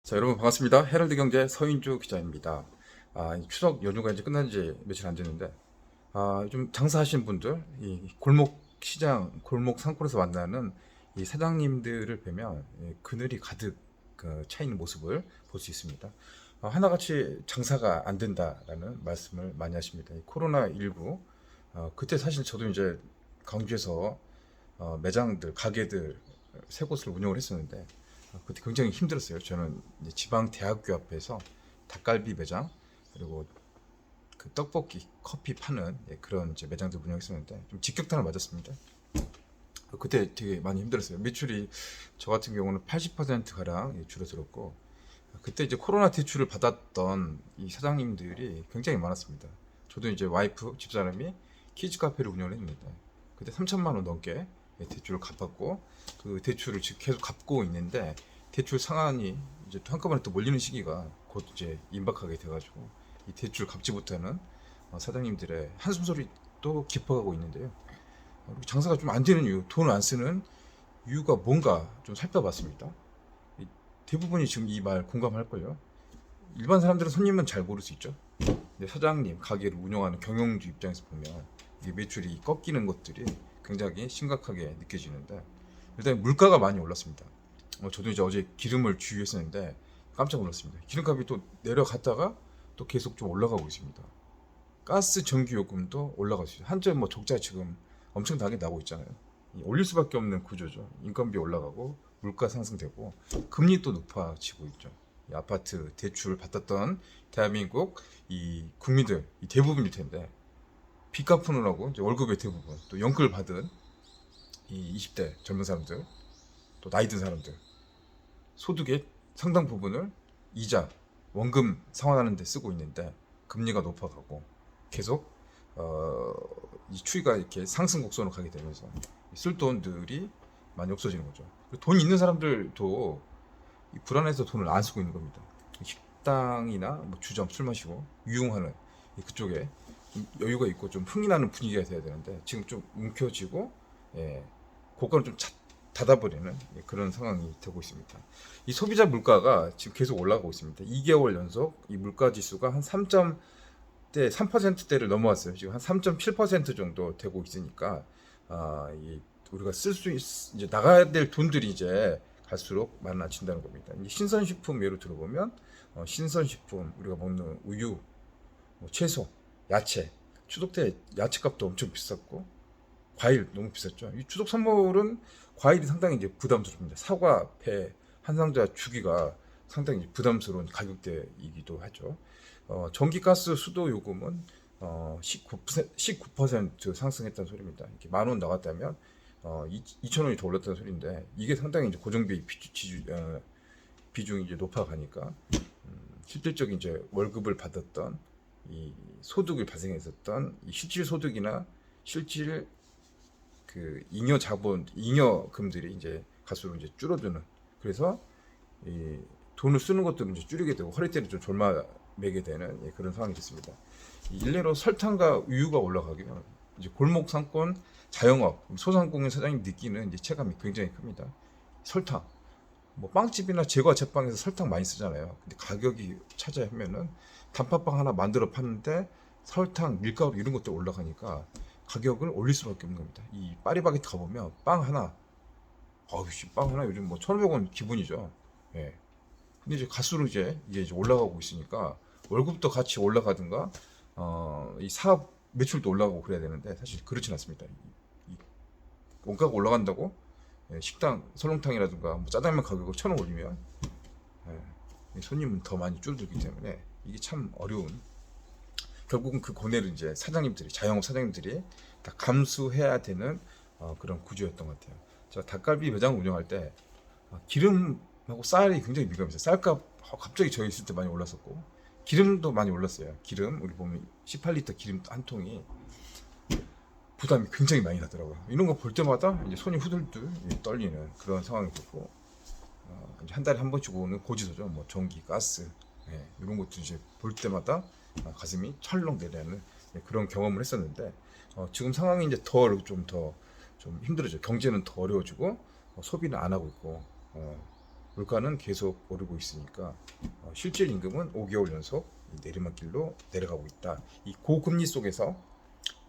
자, 여러분 반갑습니다. 헤럴드 경제 서인주 기자입니다. 이 추석 연휴가 이제 끝난 지 며칠 안 됐는데, 요즘 장사하시는 분들, 이 골목 시장, 골목 상권에서 만나는 이 사장님들을 뵈면 그늘이 가득 차 있는 모습을 볼 수 있습니다. 하나같이 장사가 안 된다라는 말씀을 많이 하십니다. 이 코로나19, 그때 사실 저도 이제 광주에서 매장들, 가게들 세 곳을 운영을 했었는데, 그때 굉장히 힘들었어요. 저는 이제 지방 대학교 앞에서 닭갈비 매장 그리고 그 떡볶이, 커피 파는 그런 이제 매장들 운영했었는데 좀 직격탄을 맞았습니다. 그때 되게 많이 힘들었어요. 매출이 저 같은 경우는 80% 가량 줄어들었고, 그때 이제 코로나 대출을 받았던 이 사장님들이 굉장히 많았습니다. 저도 이제 와이프 집사람이 키즈 카페를 운영을 했는데 그때 3천만 원 넘게 대출을 갚았고, 그 대출을 지금 계속 갚고 있는데 대출 상환이 이제 또 한꺼번에 또 몰리는 시기가 곧 이제 임박하게 돼가지고 이 대출 갚지 못하는 사장님들의 한숨 소리 또 깊어가고 있는데요. 장사가 좀 안 되는 이유, 돈을 안 쓰는 이유가 뭔가 좀 살펴봤습니다. 대부분이 지금 이 말 공감할걸요. 일반 사람들은 손님은 잘 모를 수 있죠. 근데 사장님, 가게를 운영하는 경영주 입장에서 보면 이게 매출이 꺾이는 것들이 굉장히 심각하게 느껴지는데, 일단 물가가 많이 올랐습니다. 저도 이제 어제 기름을 주유했었는데 깜짝 놀랐습니다. 기름값이 또 내려갔다가 또 계속 좀 올라가고 있습니다. 가스, 전기 요금도 올라가고 있어요. 한전 뭐 적자 지금 엄청나게 나고 있잖아요. 올릴 수밖에 없는 구조죠. 인건비 올라가고 물가 상승되고 금리 또 높아지고 있죠. 이 아파트 대출 받았던 대한민국 이 국민들 이 대부분일 텐데, 빚 갚으느라고 이제 월급의 대부분 또 연끌 받은 이 20대 젊은 사람들, 또 나이 든 사람들 소득의 상당 부분을 이자, 원금 상환하는 데 쓰고 있는데 금리가 높아가고 계속 이 추이가 이렇게 상승 곡선으로 가게 되면서 쓸 돈들이 많이 없어지는 거죠. 돈 있는 사람들도 이 불안해서 돈을 안 쓰고 있는 겁니다. 식당이나 뭐 주점 술 마시고 유흥하는 그쪽에 좀 여유가 있고 좀 흥이 나는 분위기가 돼야 되는데 지금 좀 움켜쥐고, 고가를 좀 닫아버리는 그런 상황이 되고 있습니다. 이 소비자 물가가 지금 계속 올라가고 있습니다. 2개월 연속 이 물가 지수가 한 3%대를 넘어왔어요. 지금 한 3.7% 정도 되고 있으니까, 우리가 쓸 수 이제 나가야 될 돈들이 이제 갈수록 많아진다는 겁니다. 이제 신선식품 예로 들어보면, 신선식품 우리가 먹는 우유, 뭐 채소, 야채, 추석 때 야채값도 엄청 비쌌고 과일 너무 비쌌죠. 이 추석 선물은 과일이 상당히 이제 부담스럽습니다. 사과, 배, 한 상자 주기가 상당히 부담스러운 가격대이기도 하죠. 전기, 가스, 수도 요금은 19% 상승했다는 소리입니다. 이렇게 10,000원 나갔다면 2,000원이 더 올랐다는 소리인데, 이게 상당히 이제 고정비 비중이 이제 높아가니까 실질적인 이제 월급을 받았던 이 소득을 발생했었던 이 실질 소득이나 실질 그 잉여 자본, 잉여금들이 이제 갈수록 이제 줄어드는, 그래서 이 돈을 쓰는 것들은 이제 줄이게 되고 허리띠를 좀 졸라매게 되는 그런 상황이 됐습니다. 일례로 설탕과 우유가 올라가면 이제 골목 상권, 자영업, 소상공인 사장님 느끼는 이제 체감이 굉장히 큽니다. 설탕, 뭐 빵집이나 제과 제빵에서 설탕 많이 쓰잖아요. 근데 가격이 차지하면은 단팥빵 하나 만들어 파는데 설탕, 밀가루 이런 것들 올라가니까 가격을 올릴 수밖에 없는 겁니다. 이 파리바게트 가보면 빵 하나, 빵 하나 요즘 뭐 1,500원 기본이죠. 예. 근데 이제 갈수록 이게 이제 올라가고 있으니까 월급도 같이 올라가든가, 이 사업 매출도 올라가고 그래야 되는데 사실 그렇진 않습니다. 이 원가가 올라간다고 식당 설렁탕이라든가 뭐 짜장면 가격을 1,000원 올리면 손님은 더 많이 줄어들기 때문에 이게 참 어려운, 결국은 그 고뇌를 이제 사장님들이, 자영업 사장님들이 다 감수해야 되는 그런 구조였던 것 같아요. 제가 닭갈비 매장 운영할 때 기름하고 쌀이 굉장히 민감했어요. 쌀값 갑자기 저희 있을 때 많이 올랐었고 기름도 많이 올랐어요. 기름 우리 보면 18리터 기름 한 통이 부담이 굉장히 많이 나더라고요. 이런 거 볼 때마다 이제 손이 후들들 떨리는 그런 상황이 됐고, 이제 한 달에 한 번씩 오는 고지서죠. 뭐 전기, 가스, 이런 것도 이제 볼 때마다 가슴이 철렁 내려는 그런 경험을 했었는데, 지금 상황이 이제 좀 힘들어져. 경제는 더 어려워지고 소비는 안 하고 있고, 물가는 계속 오르고 있으니까 실질 임금은 5개월 연속 내리막길로 내려가고 있다. 이 고금리 속에서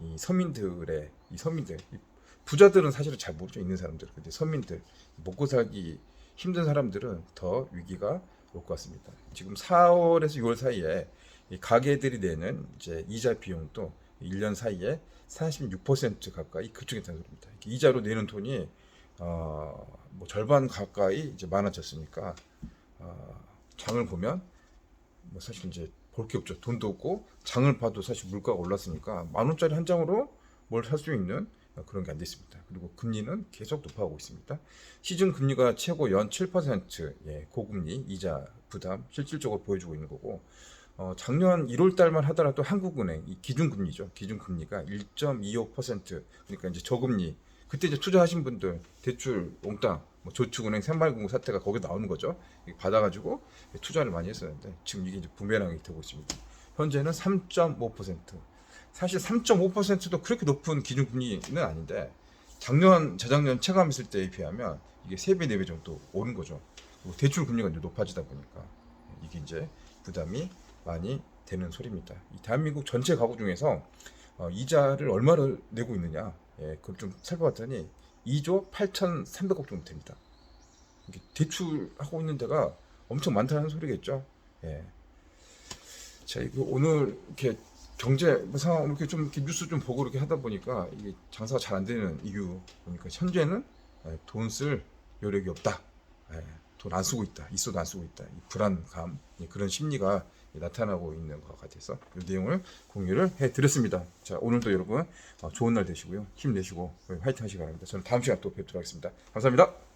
이 서민들의 이 부자들은 사실은 잘 모르죠. 있는 사람들. 근데 서민들 먹고 살기 힘든 사람들은 더 위기가 올 것 같습니다. 지금 4월에서 6월 사이에 이 가계들이 내는 이제 이자 비용도 1년 사이에 46% 가까이 급증했다는 소리입니다. 이자로 내는 돈이 뭐 절반 가까이 이제 많아졌으니까 장을 보면 뭐 사실 이제 볼 게 없죠. 돈도 없고 장을 봐도 사실 물가가 올랐으니까 10,000원짜리 한 장으로 뭘 살 수 있는 그런 게 안 됐습니다. 그리고 금리는 계속 높아가고 있습니다. 시중 금리가 최고 연 7% 고금리 이자 부담 실질적으로 보여주고 있는 거고 작년 1월 달만 하더라도 한국은행 이 기준금리죠. 기준금리가 1.25% 그러니까 이제 저금리 그때 이제 투자하신 분들 대출 몽땅 뭐 저축은행 새마을금고 사태가 거기 나오는 거죠. 받아가지고 투자를 많이 했었는데 지금 이게 이제 부메랑이 되고 있습니다. 현재는 3.5%. 사실 3.5%도 그렇게 높은 기준금리는 아닌데 작년, 재작년 체감했을 때에 비하면 이게 3배, 4배 정도 오른 거죠. 그리고 대출 금리가 이제 높아지다 보니까 이게 이제 부담이 많이 되는 소리입니다. 이 대한민국 전체 가구 중에서 이자를 얼마를 내고 있느냐, 그걸 좀 살펴봤더니 2조 8,300억 정도 됩니다. 이게 대출하고 있는 데가 엄청 많다는 소리겠죠. 예. 자, 이거 오늘 이렇게 경제 상황 이렇게 좀 이렇게 뉴스 좀 보고 이렇게 하다 보니까 이게 장사가 잘 안 되는 이유 보니까 현재는 돈 쓸 여력이 없다. 돈 안 쓰고 있다. 있어도 안 쓰고 있다. 이 불안감 그런 심리가 나타나고 있는 것 같아서 이 내용을 공유를 해드렸습니다. 자, 오늘도 여러분 좋은 날 되시고요. 힘내시고 화이팅 하시기 바랍니다. 저는 다음 시간 또 뵙도록 하겠습니다. 감사합니다.